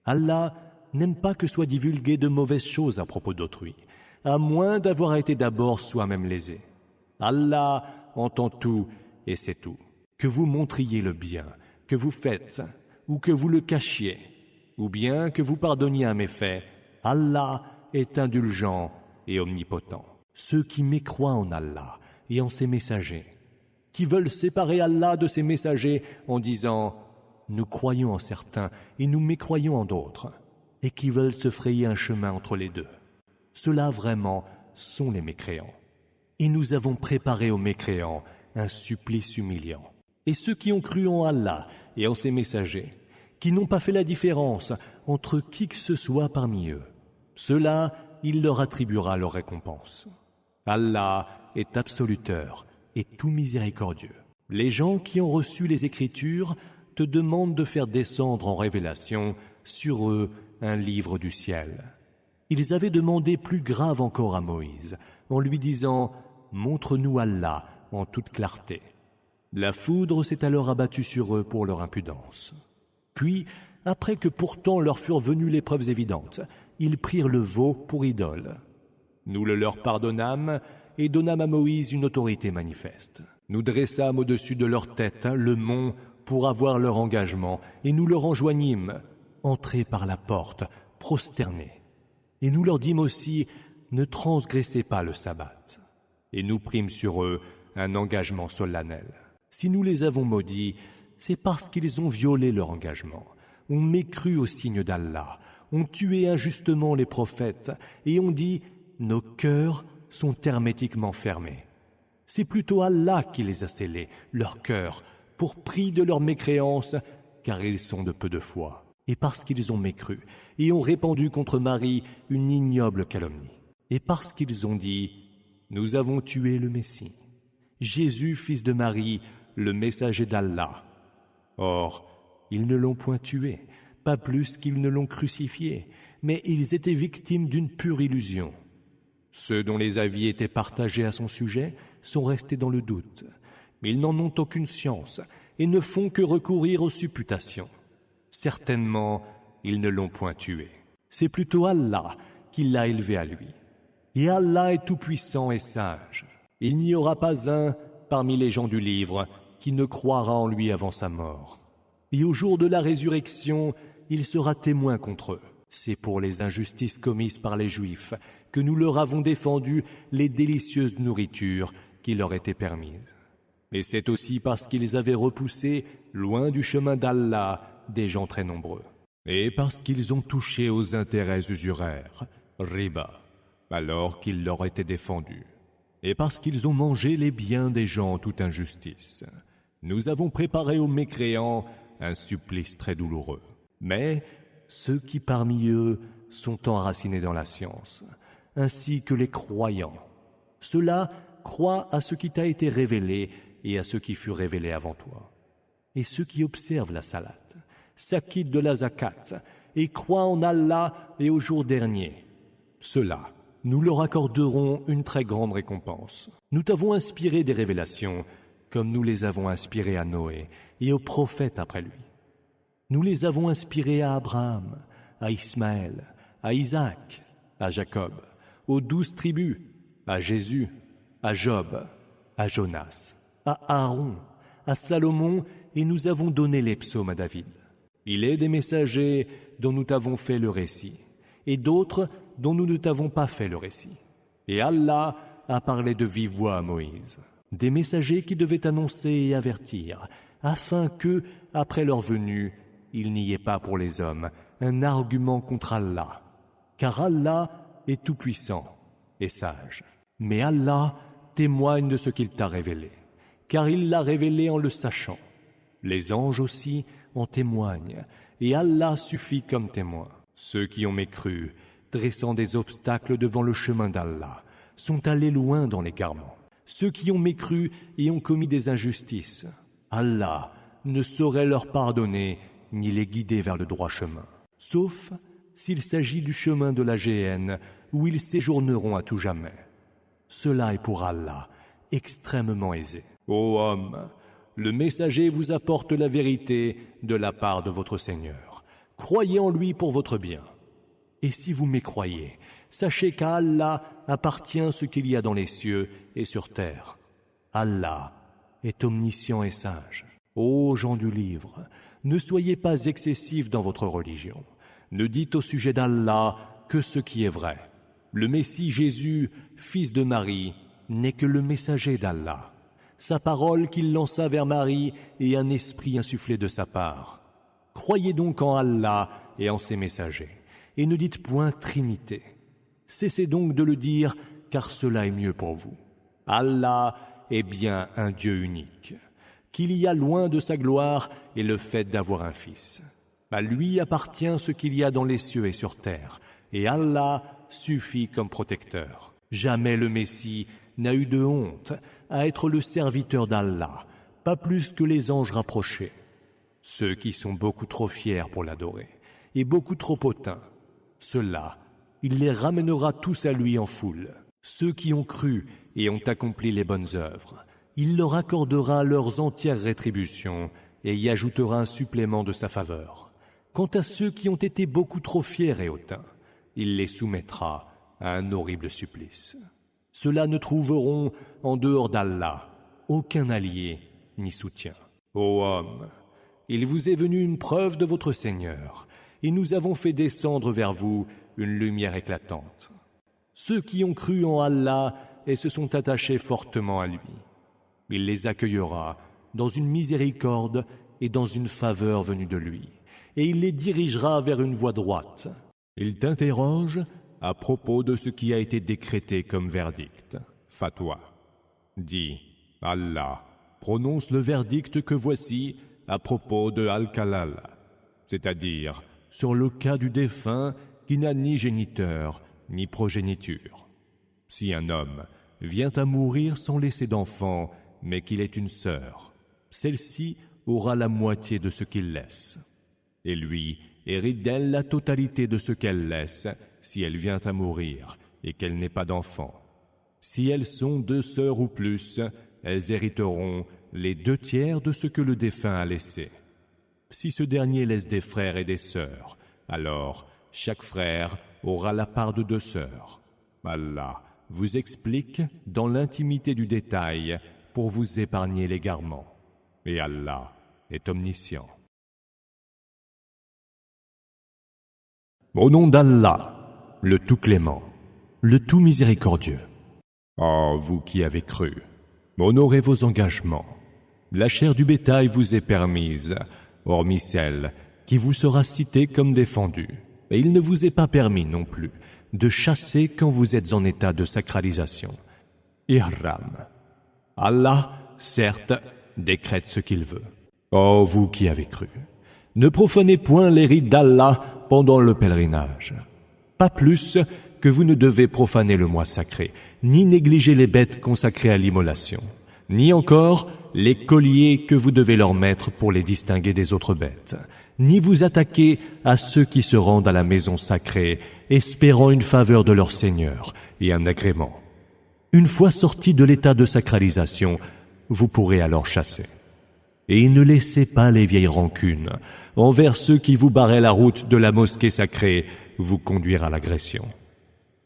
Allah n'aime pas que soient divulguées de mauvaises choses à propos d'autrui, à moins d'avoir été d'abord soi-même lésé. Allah entend tout et sait tout. Que vous montriez le bien que vous faites, ou que vous le cachiez, ou bien que vous pardonniez un méfait, Allah est indulgent et omnipotent. Ceux qui mécroient en Allah et en ses messagers, qui veulent séparer Allah de ses messagers en disant « Nous croyons en certains et nous mécroyons en d'autres », et qui veulent se frayer un chemin entre les deux. Ceux-là vraiment sont les mécréants. Et nous avons préparé aux mécréants un supplice humiliant. Et ceux qui ont cru en Allah et en ses messagers, qui n'ont pas fait la différence entre qui que ce soit parmi eux, ceux-là, il leur attribuera leur récompense. Allah est absoluteur et tout miséricordieux. Les gens qui ont reçu les Écritures te demandent de faire descendre en révélation sur eux un livre du ciel. Ils avaient demandé plus grave encore à Moïse, en lui disant « Montre-nous Allah en toute clarté ». La foudre s'est alors abattue sur eux pour leur impudence. Puis, après que pourtant leur furent venues les preuves évidentes, ils prirent le veau pour idole. Nous le leur pardonnâmes et donnâmes à Moïse une autorité manifeste. Nous dressâmes au-dessus de leur tête le mont pour avoir leur engagement, et nous leur enjoignîmes « Entrez par la porte, prosternés ». Et nous leur dîmes aussi « Ne transgressez pas le sabbat ». Et nous prîmes sur eux un engagement solennel. Si nous les avons maudits, c'est parce qu'ils ont violé leur engagement, ont mécru au signe d'Allah, ont tué injustement les prophètes et ont dit « Nos cœurs sont hermétiquement fermés ». C'est plutôt Allah qui les a scellés, leurs cœurs, pour prix de leur mécréance, car ils sont de peu de foi. Et parce qu'ils ont mécru et ont répandu contre Marie une ignoble calomnie. Et parce qu'ils ont dit « Nous avons tué le Messie ». Jésus, fils de Marie, le messager d'Allah. Or, ils ne l'ont point tué, pas plus qu'ils ne l'ont crucifié, mais ils étaient victimes d'une pure illusion. Ceux dont les avis étaient partagés à son sujet sont restés dans le doute, mais ils n'en ont aucune science et ne font que recourir aux supputations. Certainement, ils ne l'ont point tué. C'est plutôt Allah qui l'a élevé à lui. Et Allah est tout-puissant et sage. Il n'y aura pas un parmi les gens du livre qui ne croira en lui avant sa mort. Et au jour de la résurrection, il sera témoin contre eux. C'est pour les injustices commises par les Juifs que nous leur avons défendu les délicieuses nourritures qui leur étaient permises. Mais c'est aussi parce qu'ils avaient repoussé, loin du chemin d'Allah, des gens très nombreux. Et parce qu'ils ont touché aux intérêts usuraires, riba, alors qu'il leur était défendu. Et parce qu'ils ont mangé les biens des gens en toute injustice. Nous avons préparé aux mécréants un supplice très douloureux. Mais ceux qui parmi eux sont enracinés dans la science, ainsi que les croyants, ceux-là croient à ce qui t'a été révélé et à ce qui fut révélé avant toi. Et ceux qui observent la salat, s'acquittent de la zakat et croient en Allah et au jour dernier, ceux-là, nous leur accorderons une très grande récompense. Nous t'avons inspiré des révélations, comme nous les avons inspirées à Noé et aux prophètes après lui. Nous les avons inspirés à Abraham, à Ismaël, à Isaac, à Jacob, aux 12 tribus, à Jésus, à Job, à Jonas, à Aaron, à Salomon, et nous avons donné les psaumes à David. Il est des messagers dont nous t'avons fait le récit, et d'autres dont nous ne t'avons pas fait le récit. Et Allah a parlé de vive voix à Moïse, des messagers qui devaient annoncer et avertir, afin que, après leur venue, il n'y ait pas pour les hommes un argument contre Allah, car Allah est tout-puissant et sage. Mais Allah témoigne de ce qu'il t'a révélé, car il l'a révélé en le sachant. Les anges aussi en témoignent, et Allah suffit comme témoin. Ceux qui ont mécru, dressant des obstacles devant le chemin d'Allah, sont allés loin dans l'égarement. Ceux qui ont mécru et ont commis des injustices, Allah ne saurait leur pardonner ni les guider vers le droit chemin, sauf s'il s'agit du chemin de la géhenne où ils séjourneront à tout jamais. Cela est pour Allah extrêmement aisé. Ô homme, le messager vous apporte la vérité de la part de votre Seigneur, Croyez en lui pour votre bien. Et si vous mécroyez, sachez qu'à Allah appartient ce qu'il y a dans les cieux et sur terre. Allah est omniscient et sage. Ô gens du livre, ne soyez pas excessifs dans votre religion. Ne dites au sujet d'Allah que ce qui est vrai. Le Messie Jésus, fils de Marie, n'est que le messager d'Allah. Sa parole qu'il lança vers Marie est un esprit insufflé de sa part. Croyez donc en Allah et en ses messagers, et ne dites point Trinité. Cessez donc de le dire, car cela est mieux pour vous. Allah est bien un Dieu unique, qu'il y a loin de sa gloire et le fait d'avoir un fils. À lui appartient ce qu'il y a dans les cieux et sur terre, et Allah suffit comme protecteur. Jamais le Messie n'a eu de honte à être le serviteur d'Allah, pas plus que les anges rapprochés. Ceux qui sont beaucoup trop fiers pour l'adorer et beaucoup trop hautains, ceux-là, il les ramènera tous à lui en foule. Ceux qui ont cru et ont accompli les bonnes œuvres, il leur accordera leurs entières rétributions et y ajoutera un supplément de sa faveur. Quant à ceux qui ont été beaucoup trop fiers et hautains, il les soumettra à un horrible supplice. Ceux-là ne trouveront, en dehors d'Allah, aucun allié ni soutien. Ô homme, il vous est venu une preuve de votre Seigneur, et nous avons fait descendre vers vous une lumière éclatante. Ceux qui ont cru en Allah et se sont attachés fortement à lui, il les accueillera dans une miséricorde et dans une faveur venue de lui, et il les dirigera vers une voie droite. Il t'interroge à propos de ce qui a été décrété comme verdict. Fatwa. Dis, Allah prononce le verdict que voici à propos de Al-Kalal, c'est-à-dire sur le cas du défunt qui n'a ni géniteur ni progéniture. Si un homme vient à mourir sans laisser d'enfant, mais qu'il ait une sœur, celle-ci aura la moitié de ce qu'il laisse. Et lui hérite d'elle la totalité de ce qu'elle laisse, si elle vient à mourir et qu'elle n'ait pas d'enfant. Si elles sont 2 sœurs ou plus, elles hériteront les 2/3 de ce que le défunt a laissé. Si ce dernier laisse des frères et des sœurs, alors chaque frère aura la part de 2 sœurs. Allah vous explique dans l'intimité du détail pour vous épargner l'égarement. Et Allah est omniscient. Au nom d'Allah, le tout clément, le tout miséricordieux. Oh, vous qui avez cru, honorez vos engagements. La chair du bétail vous est permise, hormis celle qui vous sera citée comme défendue. Et il ne vous est pas permis non plus de chasser quand vous êtes en état de sacralisation. Ihram. Allah, certes, décrète ce qu'il veut. Oh, vous qui avez cru, ne profanez point les rites d'Allah pendant le pèlerinage. Pas plus que vous ne devez profaner le mois sacré, ni négliger les bêtes consacrées à l'immolation, ni encore les colliers que vous devez leur mettre pour les distinguer des autres bêtes, ni vous attaquer à ceux qui se rendent à la maison sacrée, espérant une faveur de leur Seigneur et un agrément. Une fois sortis de l'état de sacralisation, vous pourrez alors chasser. Et ne laissez pas les vieilles rancunes envers ceux qui vous barraient la route de la mosquée sacrée vous conduire à l'agression.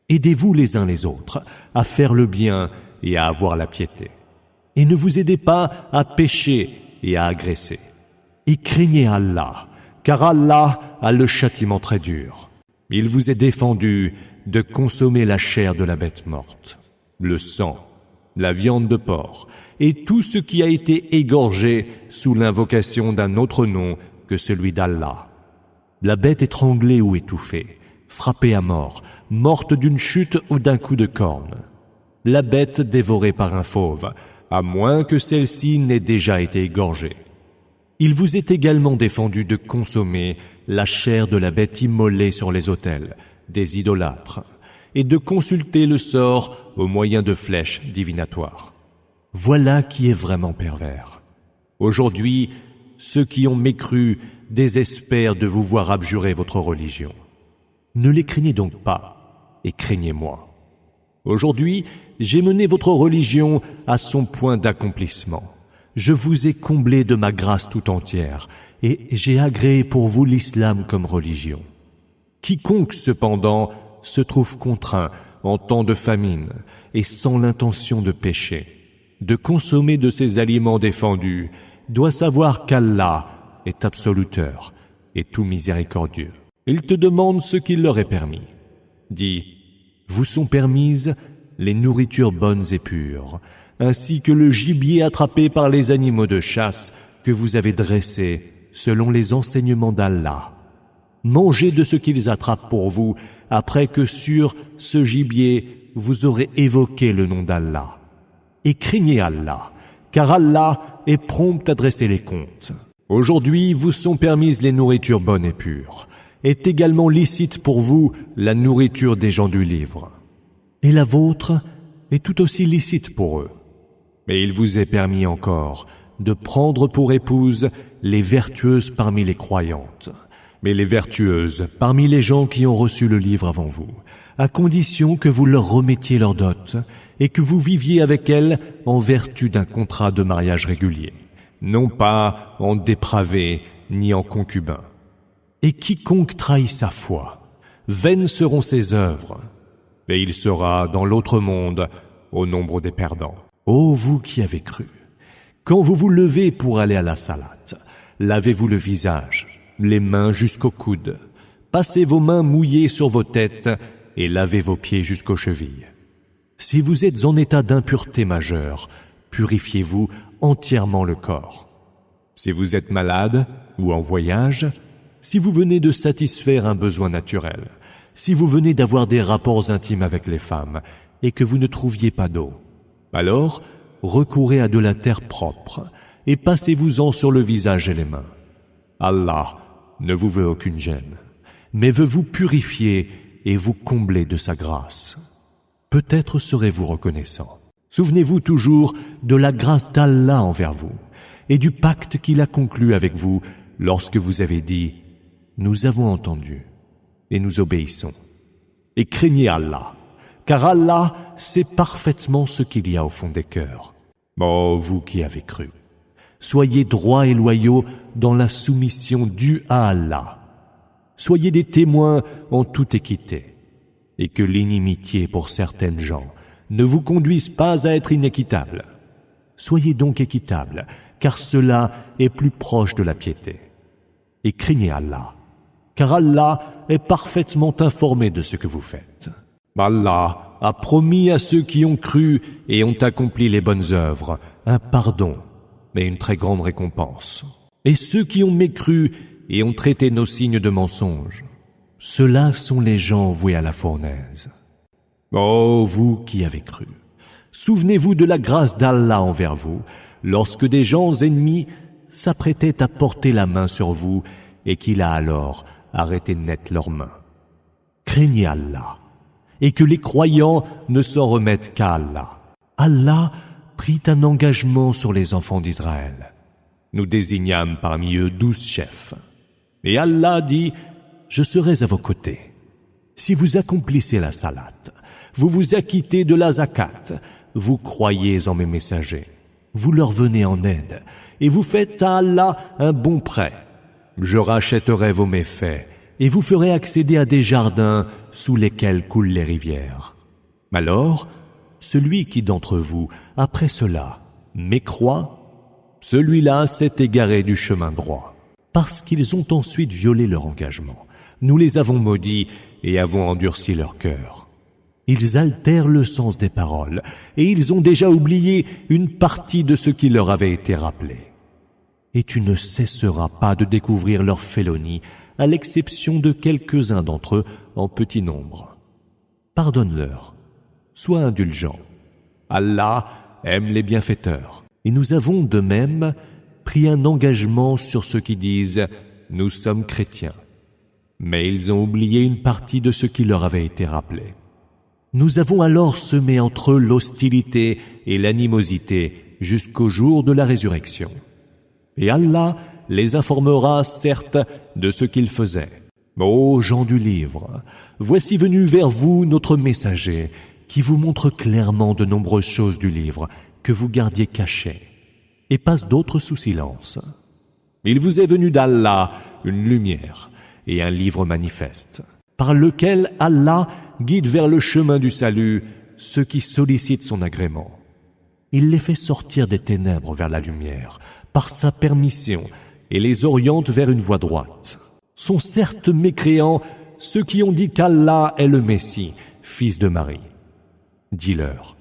Aidez-vous les uns les autres à faire le bien et à avoir la piété. Et ne vous aidez pas à pécher et à agresser. Et craignez Allah, car Allah a le châtiment très dur. Il vous est défendu de consommer la chair de la bête morte, le sang, la viande de porc, et tout ce qui a été égorgé sous l'invocation d'un autre nom que celui d'Allah. La bête étranglée ou étouffée, frappée à mort, morte d'une chute ou d'un coup de corne. La bête dévorée par un fauve, à moins que celle-ci n'ait déjà été égorgée. Il vous est également défendu de consommer la chair de la bête immolée sur les autels des idolâtres et de consulter le sort au moyen de flèches divinatoires. Voilà qui est vraiment pervers. Aujourd'hui, ceux qui ont mécru désespèrent de vous voir abjurer votre religion. Ne les craignez donc pas, et craignez-moi. Aujourd'hui, j'ai mené votre religion à son point d'accomplissement. je vous ai comblé de ma grâce tout entière, et j'ai agréé pour vous l'islam comme religion. Quiconque, cependant, se trouve contraint en temps de famine et sans l'intention de pécher, de consommer de ces aliments défendus, doit savoir qu'Allah est absoluteur et tout miséricordieux. Il te demande ce qu'il leur est permis. Dis, vous sont permises les nourritures bonnes et pures, ainsi que le gibier attrapé par les animaux de chasse que vous avez dressés selon les enseignements d'Allah. Mangez de ce qu'ils attrapent pour vous, après que sur ce gibier vous aurez évoqué le nom d'Allah. Et craignez Allah, car Allah est prompt à dresser les comptes. Aujourd'hui vous sont permises les nourritures bonnes et pures. Est également licite pour vous la nourriture des gens du livre. Et la vôtre est tout aussi licite pour eux. Mais il vous est permis encore de prendre pour épouses les vertueuses parmi les croyantes, mais les vertueuses parmi les gens qui ont reçu le livre avant vous, à condition que vous leur remettiez leur dot et que vous viviez avec elles en vertu d'un contrat de mariage régulier, non pas en dépravé ni en concubin. Et quiconque trahit sa foi, vaines seront ses œuvres, et il sera dans l'autre monde au nombre des perdants. Ô vous qui avez cru, quand vous vous levez pour aller à la salate, lavez-vous le visage, les mains jusqu'aux coudes, passez vos mains mouillées sur vos têtes et lavez vos pieds jusqu'aux chevilles. Si vous êtes en état d'impureté majeure, purifiez-vous entièrement le corps. Si vous êtes malade ou en voyage, si vous venez de satisfaire un besoin naturel, si vous venez d'avoir des rapports intimes avec les femmes et que vous ne trouviez pas d'eau, alors recourez à de la terre propre et passez-vous-en sur le visage et les mains. Allah ne vous veut aucune gêne, mais veut vous purifier et vous combler de sa grâce. Peut-être serez-vous reconnaissant. Souvenez-vous toujours de la grâce d'Allah envers vous et du pacte qu'il a conclu avec vous lorsque vous avez dit « Nous avons entendu et nous obéissons ». Et craignez Allah, car Allah sait parfaitement ce qu'il y a au fond des cœurs. Ô vous qui avez cru, soyez droits et loyaux dans la soumission due à Allah. Soyez des témoins en toute équité, et que l'inimitié pour certaines gens ne vous conduise pas à être inéquitable. Soyez donc équitables, car cela est plus proche de la piété. Et craignez Allah, car Allah est parfaitement informé de ce que vous faites. Allah a promis à ceux qui ont cru et ont accompli les bonnes œuvres un pardon et une très grande récompense. Et ceux qui ont mécru et ont traité nos signes de mensonges, ceux-là sont les gens voués à la fournaise. Ô vous qui avez cru, souvenez-vous de la grâce d'Allah envers vous, lorsque des gens ennemis s'apprêtaient à porter la main sur vous et qu'il a alors arrêté net leurs mains. Craignez Allah, et que les croyants ne s'en remettent qu'à Allah. Allah prit un engagement sur les enfants d'Israël. Nous désignâmes parmi eux 12 chefs. Et Allah dit, je serai à vos côtés. Si vous accomplissez la salate, vous vous acquittez de la zakat, vous croyez en mes messagers, vous leur venez en aide, et vous faites à Allah un bon prêt. Je rachèterai vos méfaits, et vous ferai accéder à des jardins sous lesquels coulent les rivières. Alors, celui qui d'entre vous, après cela, mécroit, celui-là s'est égaré du chemin droit, parce qu'ils ont ensuite violé leur engagement. Nous les avons maudits et avons endurci leur cœur. Ils altèrent le sens des paroles, et ils ont déjà oublié une partie de ce qui leur avait été rappelé. Et tu ne cesseras pas de découvrir leur félonie, à l'exception de quelques-uns d'entre eux en petit nombre. Pardonne-leur, sois indulgent. Allah aime les bienfaiteurs. Et nous avons de même pris un engagement sur ceux qui disent « Nous sommes chrétiens ». Mais ils ont oublié une partie de ce qui leur avait été rappelé. Nous avons alors semé entre eux l'hostilité et l'animosité jusqu'au jour de la résurrection. Et Allah les informera certes de ce qu'ils faisaient. Ô gens du livre, voici venu vers vous notre messager, qui vous montre clairement de nombreuses choses du livre que vous gardiez cachées. et passent d'autres sous silence. Il vous est venu d'Allah une lumière et un livre manifeste, par lequel Allah guide vers le chemin du salut ceux qui sollicitent son agrément. Il les fait sortir des ténèbres vers la lumière, par sa permission, et les oriente vers une voie droite. Sont certes mécréants ceux qui ont dit qu'Allah est le Messie, fils de Marie. Dis-leur,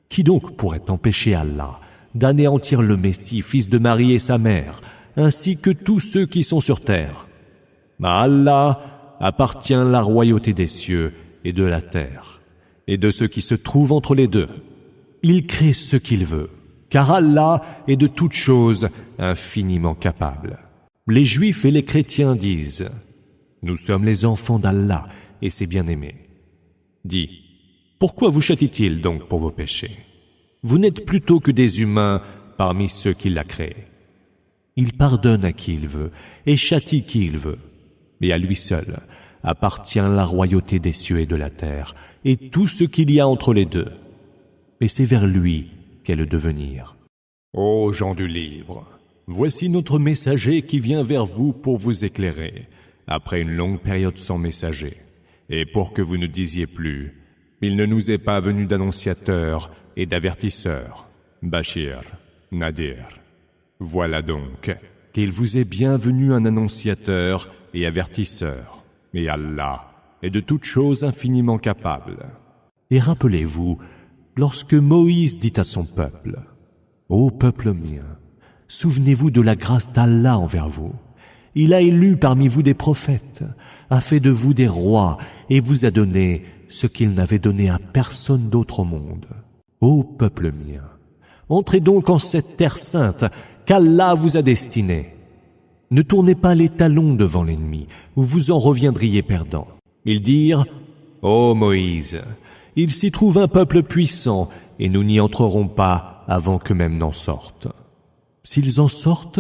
qui donc pourrait empêcher Allah d'anéantir le Messie, fils de Marie et sa mère, ainsi que tous ceux qui sont sur terre? À Allah appartient la royauté des cieux et de la terre, et de ceux qui se trouvent entre les deux. Il crée ce qu'il veut, car Allah est de toutes choses infiniment capable. Les Juifs et les chrétiens disent « Nous sommes les enfants d'Allah et ses bien-aimés ». Dis, pourquoi vous châtie-t-il donc pour vos péchés? Vous n'êtes plutôt que des humains parmi ceux qu'il a créés. Il pardonne à qui il veut et châtie qui il veut. Mais à lui seul appartient la royauté des cieux et de la terre et tout ce qu'il y a entre les deux. Et c'est vers lui qu'est le devenir. Ô gens du livre, voici notre messager qui vient vers vous pour vous éclairer, après une longue période sans messager, et pour que vous ne disiez plus « Il ne nous est pas venu d'annonciateur et d'avertisseur, Bachir, Nadir ». Voilà donc qu'il vous est bien venu un annonciateur et avertisseur, et Allah est de toutes choses infiniment capable. Et rappelez-vous, lorsque Moïse dit à son peuple, « Ô peuple mien, souvenez-vous de la grâce d'Allah envers vous. Il a élu parmi vous des prophètes, a fait de vous des rois et vous a donné ce qu'il n'avait donné à personne d'autre au monde. Ô peuple mien, entrez donc en cette terre sainte qu'Allah vous a destinée. Ne tournez pas les talons devant l'ennemi, ou vous en reviendriez perdant. » Ils dirent, « Ô Moïse, il s'y trouve un peuple puissant, et nous n'y entrerons pas avant qu'eux-mêmes n'en sortent. S'ils en sortent,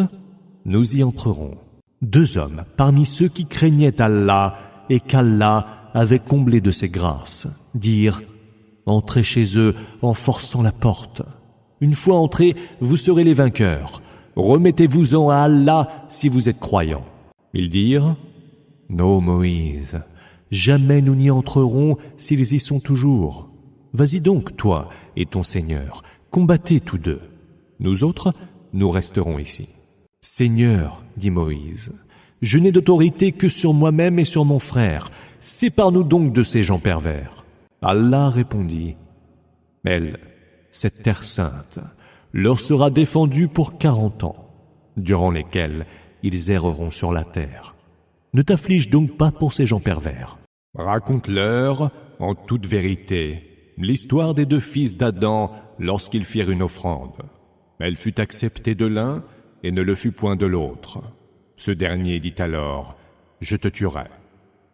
nous y entrerons. » Deux hommes parmi ceux qui craignaient Allah et qu'Allah avait comblé de ses grâces dirent, « Entrez chez eux en forçant la porte. Une fois entrés, vous serez les vainqueurs. Remettez-vous-en à Allah si vous êtes croyants. » Ils dirent, « Non, Moïse, jamais nous n'y entrerons s'ils y sont toujours. Vas-y donc, toi et ton Seigneur, combattez tous deux. Nous autres, nous resterons ici. » « Seigneur, dit Moïse, je n'ai d'autorité que sur moi-même et sur mon frère. Sépare-nous donc de ces gens pervers. » Allah répondit, « Elle, cette terre sainte, leur sera défendue pour 40 ans, durant lesquels ils erreront sur la terre. Ne t'afflige donc pas pour ces gens pervers. Raconte-leur, en toute vérité, l'histoire des deux fils d'Adam lorsqu'ils firent une offrande. Elle fut acceptée de l'un et ne le fut point de l'autre. Ce dernier dit alors, « Je te tuerai. »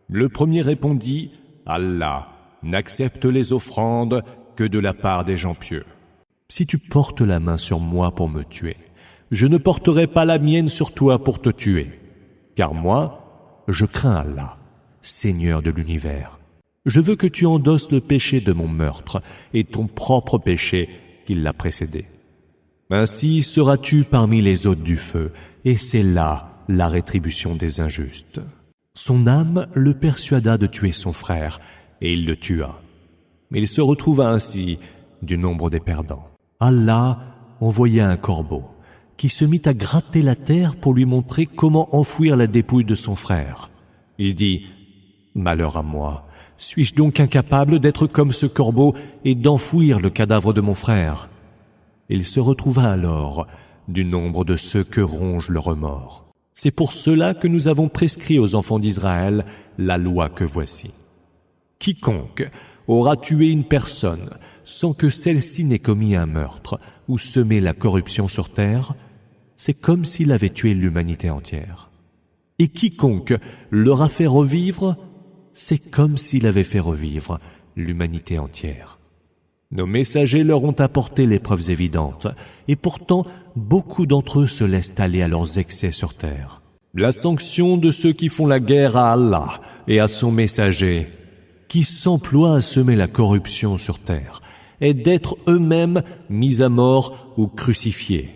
Le premier répondit, « Allah n'accepte les offrandes que de la part des gens pieux. Si tu portes la main sur moi pour me tuer, je ne porterai pas la mienne sur toi pour te tuer, car moi, je crains Allah, Seigneur de l'univers. Je veux que tu endosses le péché de mon meurtre et ton propre péché qui l'a précédé. Ainsi seras-tu parmi les hôtes du feu, et c'est là la rétribution des injustes. » Son âme le persuada de tuer son frère, et il le tua. Mais il se retrouva ainsi du nombre des perdants. Allah envoya un corbeau, qui se mit à gratter la terre pour lui montrer comment enfouir la dépouille de son frère. Il dit, « Malheur à moi, suis-je donc incapable d'être comme ce corbeau et d'enfouir le cadavre de mon frère ?» Il se retrouva alors du nombre de ceux que ronge le remords. C'est pour cela que nous avons prescrit aux enfants d'Israël la loi que voici. Quiconque aura tué une personne sans que celle-ci n'ait commis un meurtre ou semé la corruption sur terre, c'est comme s'il avait tué l'humanité entière. Et quiconque l'aura fait revivre, c'est comme s'il avait fait revivre l'humanité entière. Nos messagers leur ont apporté les preuves évidentes, et pourtant beaucoup d'entre eux se laissent aller à leurs excès sur terre. La sanction de ceux qui font la guerre à Allah et à son messager, qui s'emploient à semer la corruption sur terre, est d'être eux-mêmes mis à mort ou crucifiés.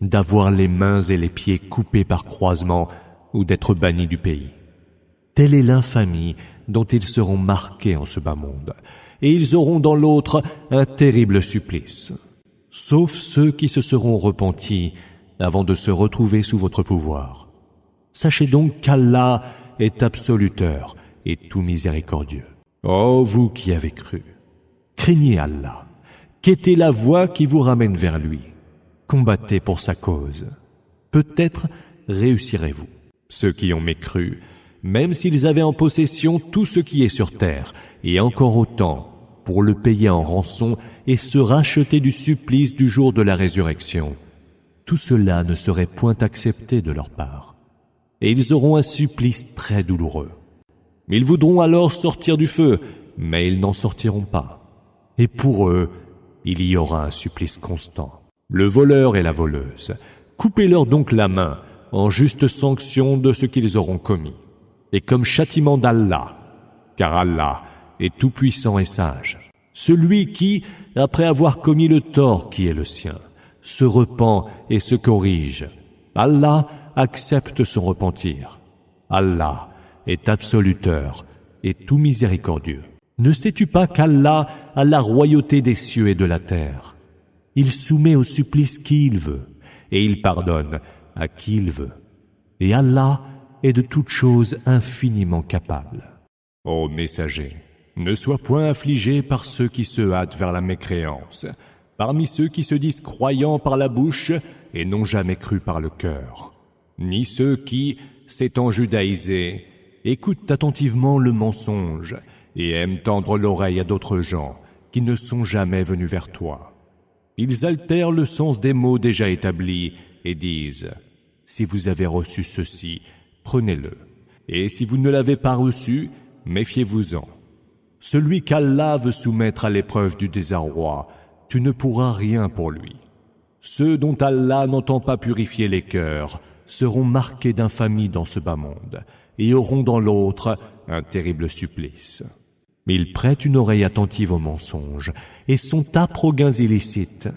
d'avoir les mains et les pieds coupés par croisement ou d'être bannis du pays. Telle est l'infamie dont ils seront marqués en ce bas monde, et ils auront dans l'autre un terrible supplice, sauf ceux qui se seront repentis avant de se retrouver sous votre pouvoir. Sachez donc qu'Allah est absoluteur et tout miséricordieux. Ô vous qui avez cru, craignez Allah, quêtez la voie qui vous ramène vers lui, combattez pour sa cause. Peut-être réussirez-vous. Ceux qui ont mécru, même s'ils avaient en possession tout ce qui est sur terre, et encore autant, pour le payer en rançon et se racheter du supplice du jour de la résurrection, tout cela ne serait point accepté de leur part, et ils auront un supplice très douloureux. Ils voudront alors sortir du feu, mais ils n'en sortiront pas. Et pour eux, il y aura un supplice constant. Le voleur et la voleuse, coupez-leur donc la main en juste sanction de ce qu'ils auront commis, et comme châtiment d'Allah, car Allah est tout-puissant et sage. Celui qui, après avoir commis le tort qui est le sien, se repent et se corrige, Allah accepte son repentir. Allah est absoluteur et tout miséricordieux. Ne sais-tu pas qu'Allah a la royauté des cieux et de la terre? Il soumet au supplice qui il veut, et il pardonne à qui il veut. Et Allah est de toutes choses infiniment capable. Ô messager, ne sois point affligé par ceux qui se hâtent vers la mécréance, parmi ceux qui se disent croyants par la bouche et n'ont jamais cru par le cœur, ni ceux qui, s'étant judaïsés, écoutent attentivement le mensonge et aiment tendre l'oreille à d'autres gens qui ne sont jamais venus vers toi. Ils altèrent le sens des mots déjà établis et disent « Si vous avez reçu ceci, prenez-le, et si vous ne l'avez pas reçu, méfiez-vous-en. Celui qu'Allah veut soumettre à l'épreuve du désarroi, tu ne pourras rien pour lui. Ceux dont Allah n'entend pas purifier les cœurs seront marqués d'infamie dans ce bas monde et auront dans l'autre un terrible supplice. Ils prêtent une oreille attentive aux mensonges et sont âpres aux gains illicites.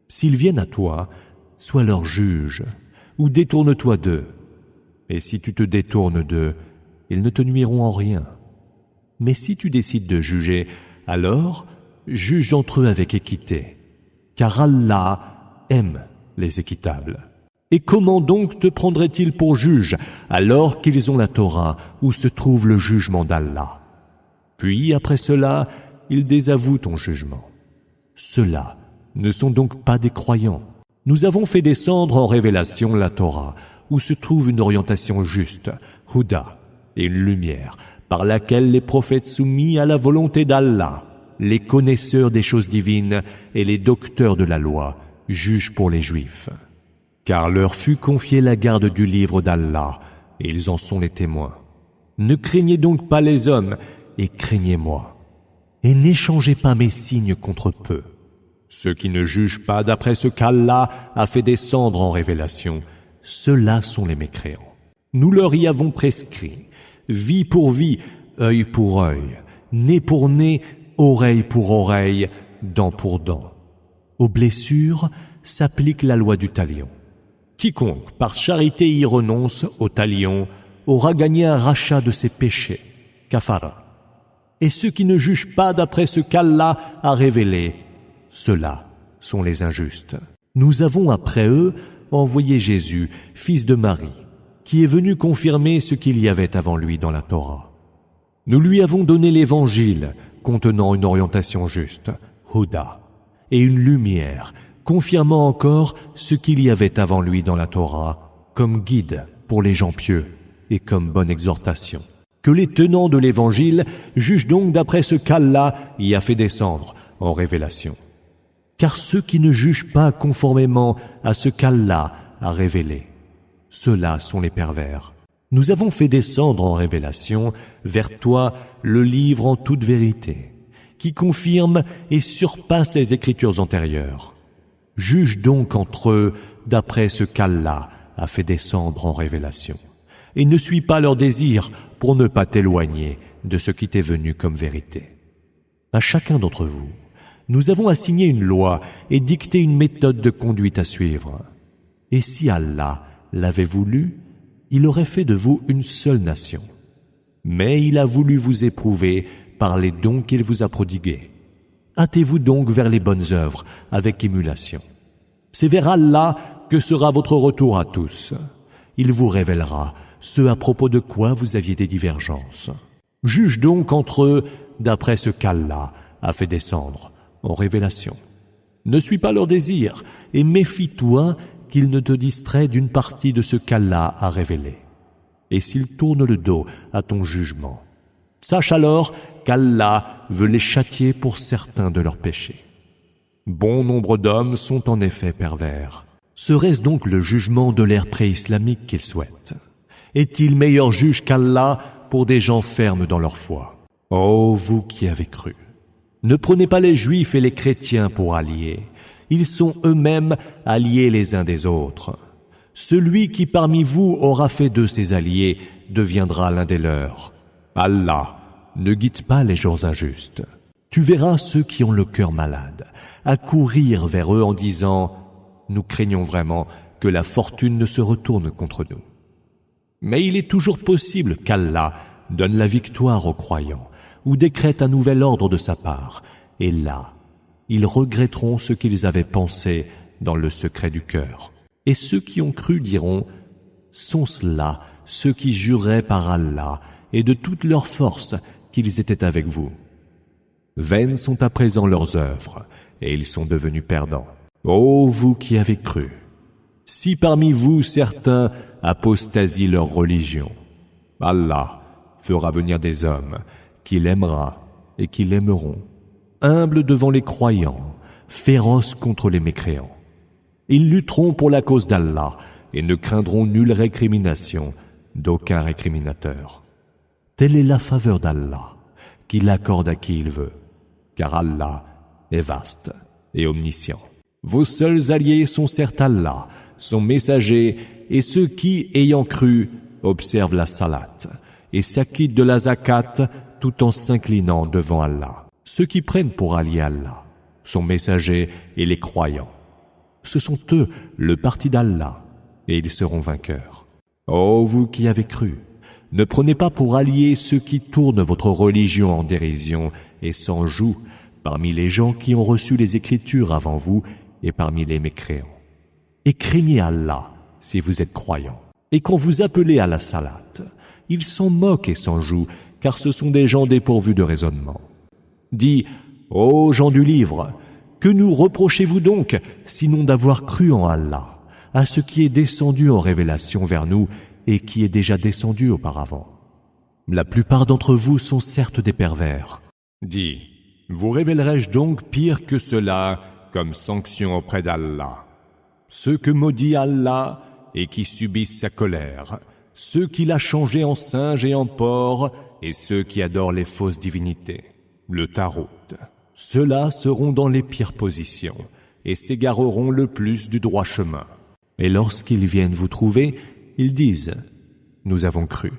S'ils viennent à toi, sois leur juge ou détourne-toi d'eux. Et si tu te détournes d'eux, ils ne te nuiront en rien. Mais si tu décides de juger, alors juge entre eux avec équité, car Allah aime les équitables. Et comment donc te prendrait-il pour juge alors qu'ils ont la Torah où se trouve le jugement d'Allah? Puis après cela, ils désavouent ton jugement. Ceux-là ne sont donc pas des croyants. Nous avons fait descendre en révélation la Torah où se trouve une orientation juste, Huda, et une lumière par laquelle les prophètes soumis à la volonté d'Allah, les connaisseurs des choses divines et les docteurs de la loi, jugent pour les Juifs. Car leur fut confiée la garde du livre d'Allah, et ils en sont les témoins. Ne craignez donc pas les hommes, et craignez-moi. Et n'échangez pas mes signes contre peu. Ceux qui ne jugent pas d'après ce qu'Allah a fait descendre en révélation, ceux-là sont les mécréants. Nous leur y avons prescrit, vie pour vie, œil pour œil, nez pour nez, oreille pour oreille, dent pour dent. Aux blessures s'applique la loi du talion. Quiconque par charité y renonce au talion aura gagné un rachat de ses péchés, kafara. Et ceux qui ne jugent pas d'après ce qu'Allah a révélé, ceux-là sont les injustes. Nous avons après eux envoyé Jésus, fils de Marie, qui est venu confirmer ce qu'il y avait avant lui dans la Torah. Nous lui avons donné l'Évangile contenant une orientation juste, Huda, et une lumière, confirmant encore ce qu'il y avait avant lui dans la Torah, comme guide pour les gens pieux et comme bonne exhortation. Que les tenants de l'Évangile jugent donc d'après ce qu'Allah y a fait descendre en révélation. Car ceux qui ne jugent pas conformément à ce qu'Allah a révélé, ceux-là sont les pervers. Nous avons fait descendre en révélation vers toi le livre en toute vérité, qui confirme et surpasse les écritures antérieures. Juge donc entre eux d'après ce qu'Allah a fait descendre en révélation, et ne suis pas leurs désirs pour ne pas t'éloigner de ce qui t'est venu comme vérité. À chacun d'entre vous, nous avons assigné une loi et dicté une méthode de conduite à suivre. Et si Allah l'avait voulu, il aurait fait de vous une seule nation. Mais il a voulu vous éprouver par les dons qu'il vous a prodigués. Hâtez-vous donc vers les bonnes œuvres avec émulation. C'est vers Allah que sera votre retour à tous. Il vous révélera ce à propos de quoi vous aviez des divergences. Juge donc entre eux d'après ce qu'Allah a fait descendre en révélation. Ne suis pas leurs désirs et méfie-toi qu'ils ne te distraient d'une partie de ce qu'Allah a révélé. Et s'ils tournent le dos à ton jugement, sache alors qu'Allah veut les châtier pour certains de leurs péchés. Bon nombre d'hommes sont en effet pervers. Serait-ce donc le jugement de l'ère pré-islamique qu'ils souhaitent? Est-il meilleur juge qu'Allah pour des gens fermes dans leur foi? Ô vous qui avez cru, ne prenez pas les Juifs et les chrétiens pour alliés. Ils sont eux-mêmes alliés les uns des autres. Celui qui parmi vous aura fait d'eux ses alliés deviendra l'un des leurs. Allah ne guide pas les gens injustes. Tu verras ceux qui ont le cœur malade accourir vers eux en disant « Nous craignons vraiment que la fortune ne se retourne contre nous. » Mais il est toujours possible qu'Allah donne la victoire aux croyants ou décrète un nouvel ordre de sa part. Et là, ils regretteront ce qu'ils avaient pensé dans le secret du cœur. Et ceux qui ont cru diront « Sont-ce là ceux qui juraient par Allah et de toute leur force qu'ils étaient avec vous ?» Vaines sont à présent leurs œuvres, et ils sont devenus perdants. Ô vous qui avez cru, si parmi vous certains apostasient leur religion, Allah fera venir des hommes qu'il aimera et qui l'aimeront, humbles devant les croyants, féroces contre les mécréants. Ils lutteront pour la cause d'Allah et ne craindront nulle récrimination d'aucun récriminateur. Telle est la faveur d'Allah, qu'il accorde à qui il veut, car Allah est vaste et omniscient. Vos seuls alliés sont certes Allah, son messager, et ceux qui, ayant cru, observent la salat et s'acquittent de la zakat tout en s'inclinant devant Allah. Ceux qui prennent pour alliés Allah, son messager et les croyants. Ce sont eux le parti d'Allah, et ils seront vainqueurs. Ô vous qui avez cru, ne prenez pas pour alliés ceux qui tournent votre religion en dérision et s'en jouent parmi les gens qui ont reçu les Écritures avant vous et parmi les mécréants. Et craignez Allah si vous êtes croyants. Et quand vous appelez à la salat, ils s'en moquent et s'en jouent, car ce sont des gens dépourvus de raisonnement. Dis, ô gens du livre, que nous reprochez-vous donc, sinon d'avoir cru en Allah, à ce qui est descendu en révélation vers nous et qui est déjà descendu auparavant? La plupart d'entre vous sont certes des pervers. Dis, vous révélerai-je donc pire que cela comme sanction auprès d'Allah? Ceux que maudit Allah et qui subissent sa colère, ceux qui l'a changé en singe et en porc, et ceux qui adorent les fausses divinités, le tarot. Ceux-là seront dans les pires positions et s'égareront le plus du droit chemin. Et lorsqu'ils viennent vous trouver, ils disent « Nous avons cru ».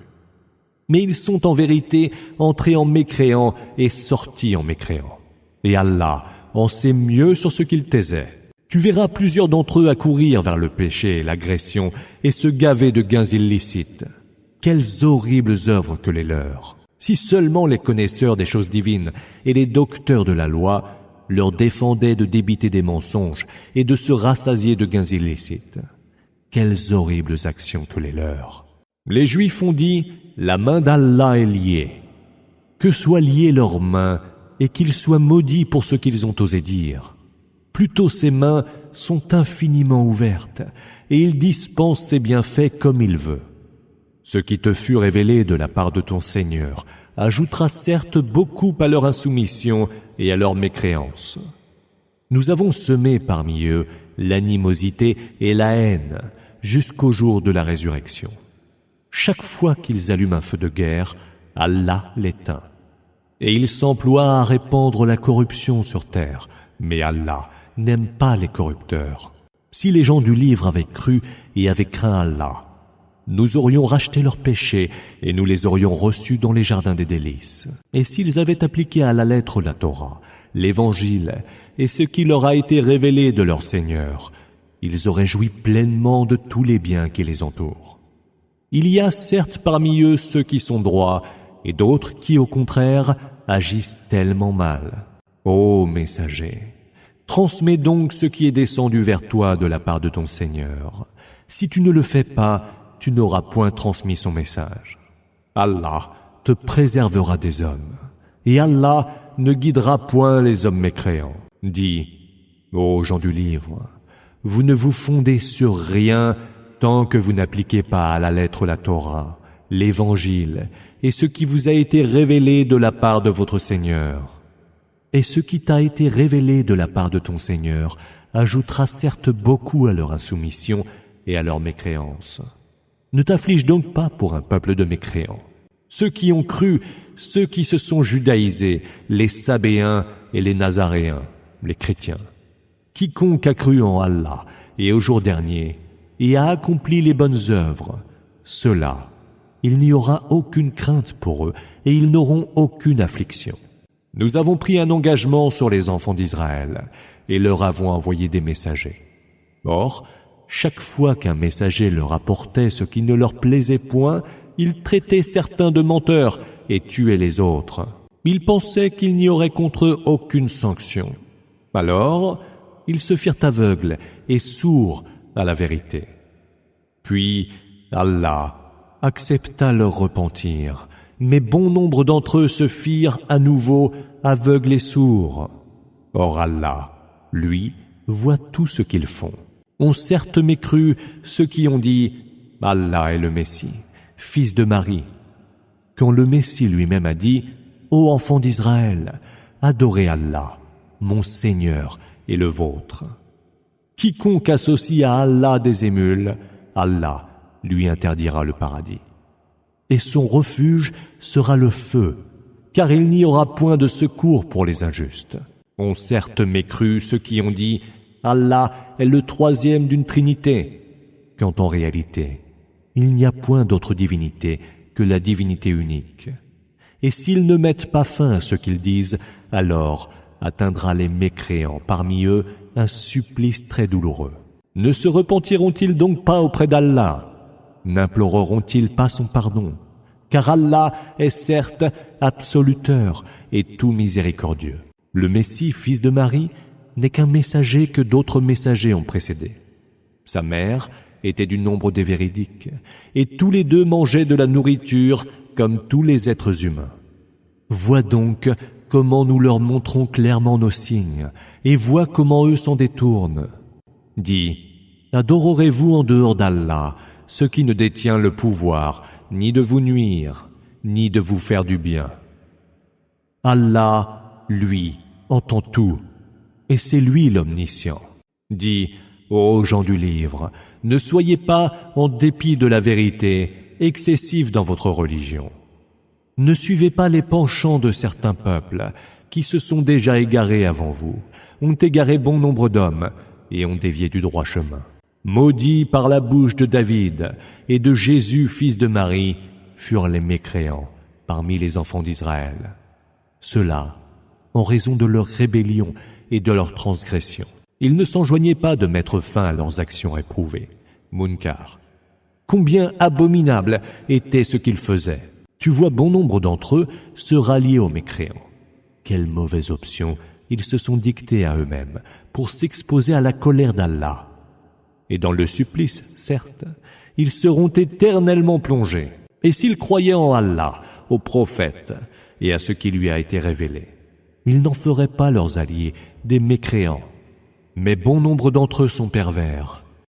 Mais ils sont en vérité entrés en mécréants et sortis en mécréants. Et Allah en sait mieux sur ce qu'ils taisaient. Tu verras plusieurs d'entre eux accourir vers le péché et l'agression et se gaver de gains illicites. Quelles horribles œuvres que les leurs! Si seulement les connaisseurs des choses divines et les docteurs de la loi leur défendaient de débiter des mensonges et de se rassasier de gains illicites. Quelles horribles actions que les leurs! Les Juifs ont dit « La main d'Allah est liée ». Que soient liées leurs mains et qu'ils soient maudits pour ce qu'ils ont osé dire. Plutôt ses mains sont infiniment ouvertes et il dispense ses bienfaits comme il veut. Ce qui te fut révélé de la part de ton Seigneur ajoutera certes beaucoup à leur insoumission et à leur mécréance. Nous avons semé parmi eux l'animosité et la haine jusqu'au jour de la résurrection. Chaque fois qu'ils allument un feu de guerre, Allah l'éteint. Et ils s'emploient à répandre la corruption sur terre, mais Allah n'aime pas les corrupteurs. Si les gens du livre avaient cru et avaient craint Allah, nous aurions racheté leurs péchés et nous les aurions reçus dans les jardins des délices. Et s'ils avaient appliqué à la lettre la Torah, l'Évangile et ce qui leur a été révélé de leur Seigneur, ils auraient joui pleinement de tous les biens qui les entourent. Il y a certes parmi eux ceux qui sont droits et d'autres qui, au contraire, agissent tellement mal. Ô messager, transmets donc ce qui est descendu vers toi de la part de ton Seigneur. Si tu ne le fais pas, tu n'auras point transmis son message. Allah te préservera des hommes, et Allah ne guidera point les hommes mécréants. Dis, ô gens du livre, vous ne vous fondez sur rien tant que vous n'appliquez pas à la lettre la Torah, l'Évangile et ce qui vous a été révélé de la part de votre Seigneur. Et ce qui t'a été révélé de la part de ton Seigneur ajoutera certes beaucoup à leur insoumission et à leur mécréance. Ne t'afflige donc pas pour un peuple de mécréants. Ceux qui ont cru, ceux qui se sont judaïsés, les Sabéens et les Nazaréens, les chrétiens. Quiconque a cru en Allah et au jour dernier et a accompli les bonnes œuvres, ceux-là, il n'y aura aucune crainte pour eux et ils n'auront aucune affliction. Nous avons pris un engagement sur les enfants d'Israël et leur avons envoyé des messagers. Or, chaque fois qu'un messager leur apportait ce qui ne leur plaisait point, ils traitaient certains de menteurs et tuaient les autres. Ils pensaient qu'il n'y aurait contre eux aucune sanction. Alors, ils se firent aveugles et sourds à la vérité. Puis, Allah accepta leur repentir, mais bon nombre d'entre eux se firent à nouveau aveugles et sourds. Or Allah, lui, voit tout ce qu'ils font. Ont certes mécru ceux qui ont dit « Allah est le Messie, fils de Marie », quand le Messie lui-même a dit « Ô enfants d'Israël, adorez Allah, mon Seigneur et le vôtre. Quiconque associe à Allah des émules, Allah lui interdira le paradis. Et son refuge sera le feu, car il n'y aura point de secours pour les injustes. Ont certes mécru ceux qui ont dit « Allah est le troisième d'une trinité », quand en réalité, il n'y a point d'autre divinité que la divinité unique. Et s'ils ne mettent pas fin à ce qu'ils disent, alors atteindra les mécréants parmi eux un supplice très douloureux. Ne se repentiront-ils donc pas auprès d'Allah? N'imploreront-ils pas son pardon? Car Allah est certes absoluteur et tout miséricordieux. Le Messie, fils de Marie, n'est qu'un messager que d'autres messagers ont précédé. Sa mère était du nombre des véridiques, et tous les deux mangeaient de la nourriture comme tous les êtres humains. Vois donc comment nous leur montrons clairement nos signes, et vois comment eux s'en détournent. Dis, adorerez-vous en dehors d'Allah ce qui ne détient le pouvoir ni de vous nuire, ni de vous faire du bien. Allah, lui, entend tout, et c'est lui l'omniscient. Dis, ô gens du livre, ne soyez pas, en dépit de la vérité, excessifs dans votre religion. Ne suivez pas les penchants de certains peuples qui se sont déjà égarés avant vous, ont égaré bon nombre d'hommes et ont dévié du droit chemin. Maudits par la bouche de David et de Jésus, fils de Marie, furent les mécréants parmi les enfants d'Israël. Ceux-là, en raison de leur rébellion et de leur transgression, ils ne s'enjoignaient pas de mettre fin à leurs actions éprouvées. Munkar. Combien abominable était ce qu'ils faisaient. Tu vois bon nombre d'entre eux se rallier aux mécréants. Quelle mauvaise option ils se sont dictés à eux-mêmes pour s'exposer à la colère d'Allah. Et dans le supplice, certes, ils seront éternellement plongés. Et s'ils croyaient en Allah, aux prophètes et à ce qui lui a été révélé, ils n'en feraient pas leurs alliés des mécréants. Mais bon nombre d'entre eux sont pervers.